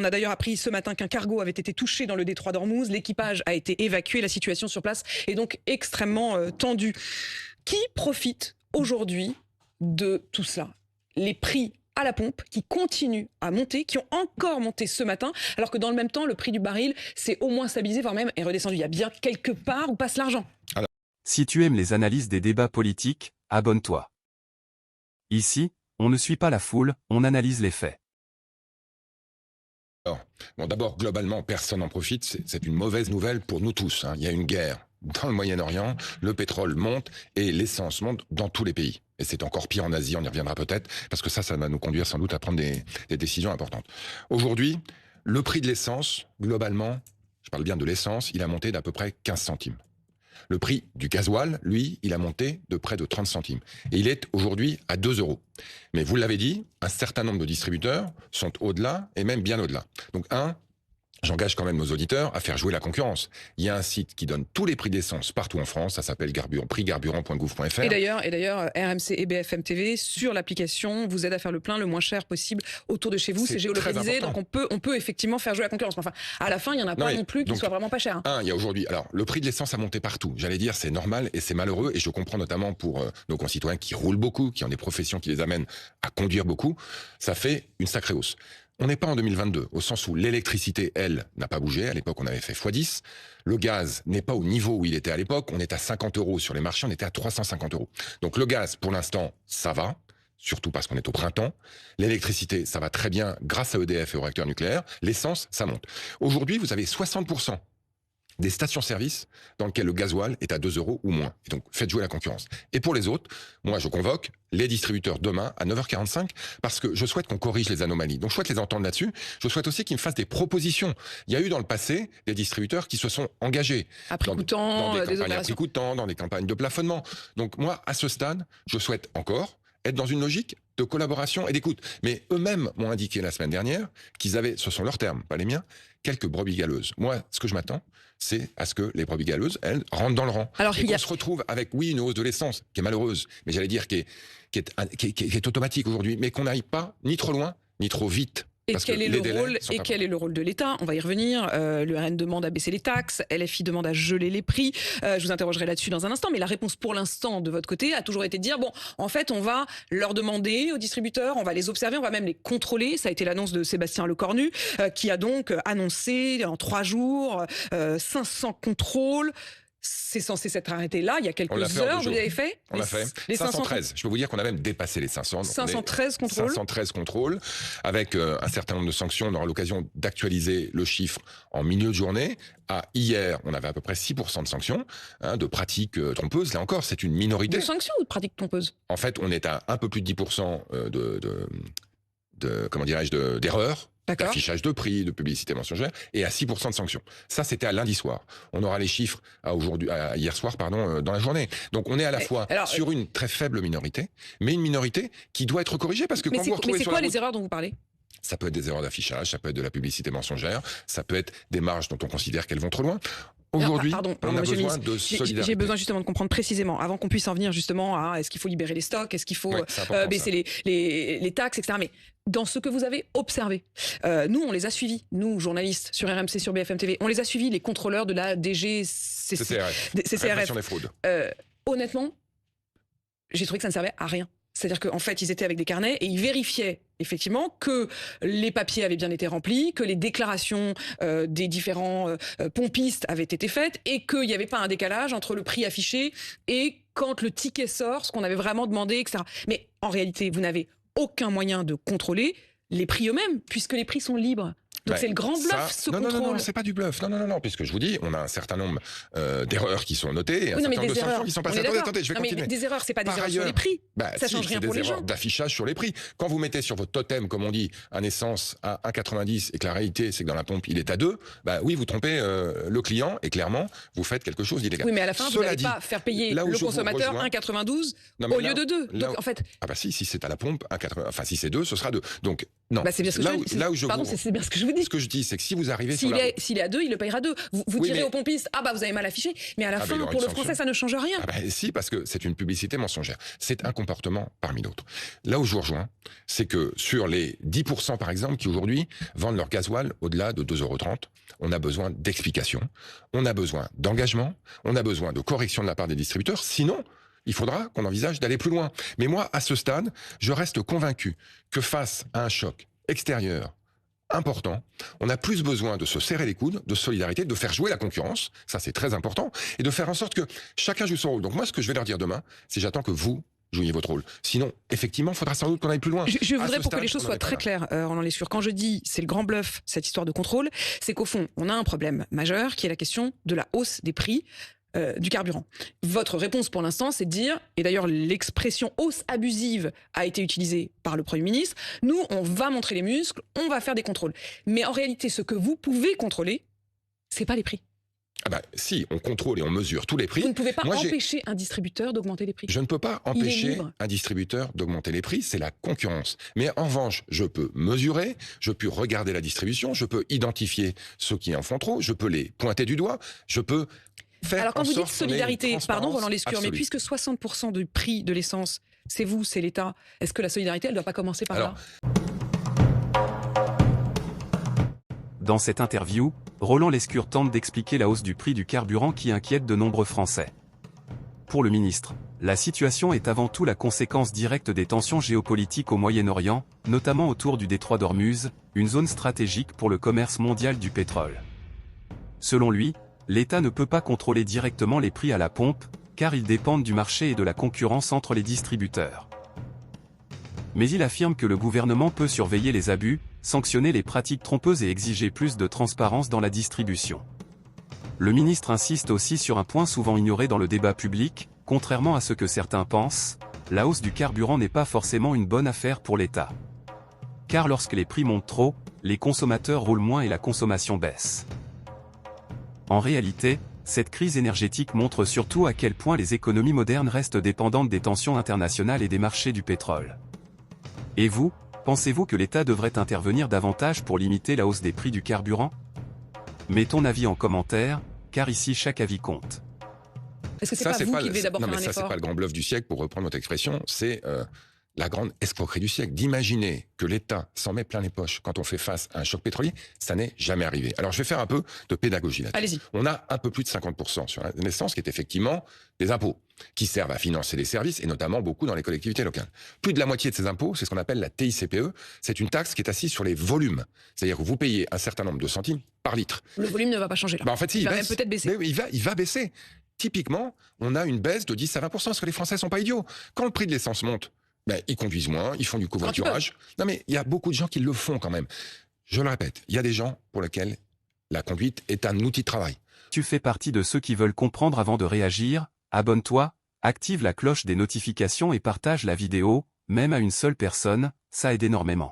On a d'ailleurs appris ce matin qu'un cargo avait été touché dans le détroit d'Ormuz. L'équipage a été évacué. La situation sur place est donc extrêmement tendue. Qui profite aujourd'hui de tout cela? Les prix à la pompe qui continuent à monter, qui ont encore monté ce matin, alors que dans le même temps, le prix du baril s'est au moins stabilisé, voire même est redescendu. Il y a bien quelque part où passe l'argent. Si tu aimes les analyses des débats politiques, abonne-toi. Ici, on ne suit pas la foule, on analyse les faits. Bon, d'abord, globalement, personne n'en profite. C'est une mauvaise nouvelle pour nous tous. Il y a une guerre dans le Moyen-Orient, le pétrole monte et l'essence monte dans tous les pays. Et c'est encore pire en Asie, on y reviendra peut-être, parce que ça va nous conduire sans doute à prendre des décisions importantes. Aujourd'hui, le prix de l'essence, globalement, je parle bien de l'essence, il a monté d'à peu près 15 centimes. Le prix du gasoil, lui, il a monté de près de 30 centimes. Et il est aujourd'hui à 2 €. Mais vous l'avez dit, un certain nombre de distributeurs sont au-delà et même bien au-delà. Donc j'engage quand même nos auditeurs à faire jouer la concurrence. Il y a un site qui donne tous les prix d'essence partout en France, ça s'appelle prixcarburant.gouv.fr. Et d'ailleurs, RMC et BFM TV, sur l'application, vous aide à faire le plein le moins cher possible autour de chez vous. C'est géolocalisé, donc on peut effectivement faire jouer la concurrence. Enfin, à la fin, il n'y en a pas non plus qui soit vraiment pas cher. Il y a aujourd'hui, alors le prix de l'essence a monté partout. J'allais dire, c'est normal et c'est malheureux, et je comprends notamment pour nos concitoyens qui roulent beaucoup, qui ont des professions qui les amènent à conduire beaucoup, ça fait une sacrée hausse. On n'est pas en 2022, au sens où l'électricité, elle, n'a pas bougé. À l'époque, on avait fait x10. Le gaz n'est pas au niveau où il était à l'époque. On est à 50 € sur les marchés, on était à 350 €. Donc le gaz, pour l'instant, ça va, surtout parce qu'on est au printemps. L'électricité, ça va très bien grâce à EDF et aux réacteurs nucléaires. L'essence, ça monte. Aujourd'hui, vous avez 60% des stations-service dans lesquelles le gasoil est à 2 € ou moins. Et donc, faites jouer la concurrence. Et pour les autres, moi, je convoque les distributeurs demain à 9h45 parce que je souhaite qu'on corrige les anomalies. Donc, je souhaite les entendre là-dessus. Je souhaite aussi qu'ils me fassent des propositions. Il y a eu dans le passé des distributeurs qui se sont engagés à prix coûtant, dans des campagnes à prix coûtant, dans des campagnes de plafonnement. Donc, moi, à ce stade, je souhaite encore être dans une logique de collaboration et d'écoute. Mais eux-mêmes m'ont indiqué la semaine dernière qu'ils avaient, ce sont leurs termes, pas les miens, quelques brebis galeuses. Moi, ce que je m'attends, c'est à ce que les brebis galeuses, elles, rentrent dans le rang. Alors, et qu'on se retrouve avec, oui, une hausse de l'essence, qui est malheureuse, mais j'allais dire qui est automatique aujourd'hui, mais qu'on n'aille pas ni trop loin, ni trop vite. Et quel est le rôle de l'État? On va y revenir. Le RN demande à baisser les taxes, LFI demande à geler les prix. Je vous interrogerai là-dessus dans un instant. Mais la réponse pour l'instant de votre côté a toujours été de dire, bon, en fait, on va leur demander aux distributeurs, on va les observer, on va même les contrôler. Ça a été l'annonce de Sébastien Lecornu, qui a donc annoncé en 3 jours 500 contrôles. C'est censé s'être arrêté là, il y a quelques heures, vous l'avez fait? On l'a fait. Les 513. Je peux vous dire qu'on a même dépassé les 500. 513 contrôles. 513 contrôles, avec un certain nombre de sanctions. On aura l'occasion d'actualiser le chiffre en milieu de journée. Hier, on avait à peu près 6% de sanctions, de pratiques trompeuses. Là encore, c'est une minorité. De sanctions ou de pratiques trompeuses? En fait, on est à un peu plus de 10% comment dirais-je, d'erreurs. D'affichage de prix, de publicité mensongère, et à 6% de sanctions. Ça, c'était à lundi soir. On aura les chiffres à hier soir, dans la journée. Donc, on est à la fois sur une très faible minorité, mais une minorité qui doit être corrigée parce que quand vous retrouvez sur la route, les erreurs dont vous parlez? Ça peut être des erreurs d'affichage, ça peut être de la publicité mensongère, ça peut être des marges dont on considère qu'elles vont trop loin. Aujourd'hui, on a besoin de solidarité. J'ai besoin justement de comprendre précisément, avant qu'on puisse en venir justement à est-ce qu'il faut libérer les stocks, est-ce qu'il faut baisser les taxes, etc. Mais dans ce que vous avez observé, nous, on les a suivis, nous, journalistes, sur RMC, sur BFM TV, on les a suivis, les contrôleurs de la CCRF. Répression des fraudes. Honnêtement, j'ai trouvé que ça ne servait à rien. C'est-à-dire qu'en fait, ils étaient avec des carnets et ils vérifiaient effectivement que les papiers avaient bien été remplis, que les déclarations des différents pompistes avaient été faites et qu'il n'y avait pas un décalage entre le prix affiché et quand le ticket sort, ce qu'on avait vraiment demandé, etc. Mais en réalité, vous n'avez aucun moyen de contrôler les prix eux-mêmes, puisque les prix sont libres. Donc c'est le grand bluff, ce contrôle. Non, c'est pas du bluff. Non, puisque je vous dis, on a un certain nombre d'erreurs qui sont notées, et un certain nombre de sanctions qui sont passées. Attendez, je vais continuer. Mais des erreurs, c'est pas des erreurs sur les prix. Ça change rien pour les gens. C'est des erreurs d'affichage sur les prix. Quand vous mettez sur votre totem, comme on dit, un essence à 1,90 et que la réalité, c'est que dans la pompe, il est à 2, oui, vous trompez le client et clairement, vous faites quelque chose d'illégal. Oui, mais à la fin, vous n'allez pas faire payer le consommateur 1,92 au lieu de 2. Donc en fait. Si c'est à la pompe, 1,80, enfin si c'est 2, ce sera 2. Donc Non. Bah, c'est bien ce que là, je où, dis. là où je Pardon, vous... c'est bien ce que je vous dis. Ce que je dis, c'est que si vous arrivez sur la... S'il est à 2, il le payera 2. Vous Oui, tirez mais- au pompiste, ah bah vous avez mal affiché. Mais à la Ah, fin, il y aura pour une le sanction. français, ça ne change rien. Ah bah, si, parce que c'est une publicité mensongère. C'est un comportement parmi d'autres. Là où je vous rejoins, c'est que sur les 10% par exemple qui aujourd'hui vendent leur gasoil au-delà de 2,30 €, on a besoin d'explications, on a besoin d'engagement, on a besoin de correction de la part des distributeurs. Sinon, il faudra qu'on envisage d'aller plus loin. Mais moi, à ce stade, je reste convaincu que face à un choc extérieur important, on a plus besoin de se serrer les coudes, de solidarité, de faire jouer la concurrence, ça c'est très important, et de faire en sorte que chacun joue son rôle. Donc moi, ce que je vais leur dire demain, c'est j'attends que vous jouiez votre rôle. Sinon, effectivement, il faudra sans doute qu'on aille plus loin. Je À voudrais, ce pour que stade, les choses on en soient est pas très là. claires, Roland Lescure, quand je dis c'est le grand bluff, cette histoire de contrôle, c'est qu'au fond, on a un problème majeur qui est la question de la hausse des prix du carburant. Votre réponse pour l'instant, c'est de dire, et d'ailleurs l'expression hausse abusive a été utilisée par le Premier ministre, nous, on va montrer les muscles, on va faire des contrôles. Mais en réalité, ce que vous pouvez contrôler, c'est pas les prix. Ah bah, si, on contrôle et on mesure tous les prix. Vous ne pouvez pas Moi, empêcher un distributeur d'augmenter les prix. Je ne peux pas Il est empêcher libre. un distributeur d'augmenter les prix, c'est la concurrence. Mais en revanche, je peux mesurer, je peux regarder la distribution, je peux identifier ceux qui en font trop, je peux les pointer du doigt, je peux faire Alors quand en vous dites sorte qu'on ait une solidarité, pardon transparence Roland Lescure, mais absolue. puisque 60% du prix de l'essence, c'est vous, c'est l'État, est-ce que la solidarité, elle ne doit pas commencer par Alors, là? Dans cette interview, Roland Lescure tente d'expliquer la hausse du prix du carburant qui inquiète de nombreux Français. Pour le ministre, la situation est avant tout la conséquence directe des tensions géopolitiques au Moyen-Orient, notamment autour du détroit d'Ormuz, une zone stratégique pour le commerce mondial du pétrole. Selon lui, l'État ne peut pas contrôler directement les prix à la pompe, car ils dépendent du marché et de la concurrence entre les distributeurs. Mais il affirme que le gouvernement peut surveiller les abus, sanctionner les pratiques trompeuses et exiger plus de transparence dans la distribution. Le ministre insiste aussi sur un point souvent ignoré dans le débat public, contrairement à ce que certains pensent, la hausse du carburant n'est pas forcément une bonne affaire pour l'État. Car lorsque les prix montent trop, les consommateurs roulent moins et la consommation baisse. En réalité, cette crise énergétique montre surtout à quel point les économies modernes restent dépendantes des tensions internationales et des marchés du pétrole. Et vous, pensez-vous que l'État devrait intervenir davantage pour limiter la hausse des prix du carburant? Mets ton avis en commentaire, car ici chaque avis compte. Est-ce que c'est pas vous qui devez d'abord non, faire mais un ça, c'est effort? pas le grand bluff du siècle, pour reprendre votre expression, c'est la grande escroquerie du siècle. D'imaginer que l'État s'en met plein les poches quand on fait face à un choc pétrolier, ça n'est jamais arrivé. Alors je vais faire un peu de pédagogie là-dessus. Allez-y. On a un peu plus de 50% sur la naissance qui est effectivement des impôts, qui servent à financer des services, et notamment beaucoup dans les collectivités locales. Plus de la moitié de ces impôts, c'est ce qu'on appelle la TICPE, c'est une taxe qui est assise sur les volumes. C'est-à-dire que vous payez un certain nombre de centimes par litre. Le volume ne va pas changer là. Bah en fait, si, il va baisse. même peut-être baisser. Mais oui, il va baisser. Typiquement, on a une baisse de 10 à 20%, parce que les Français sont pas idiots. Quand le prix de l'essence monte, ben, ils conduisent moins, ils font du covoiturage. Non mais il y a beaucoup de gens qui le font quand même. Je le répète, il y a des gens pour lesquels la conduite est un outil de travail. Tu fais partie de ceux qui veulent comprendre avant de réagir, abonne-toi, active la cloche des notifications et partage la vidéo, même à une seule personne, ça aide énormément.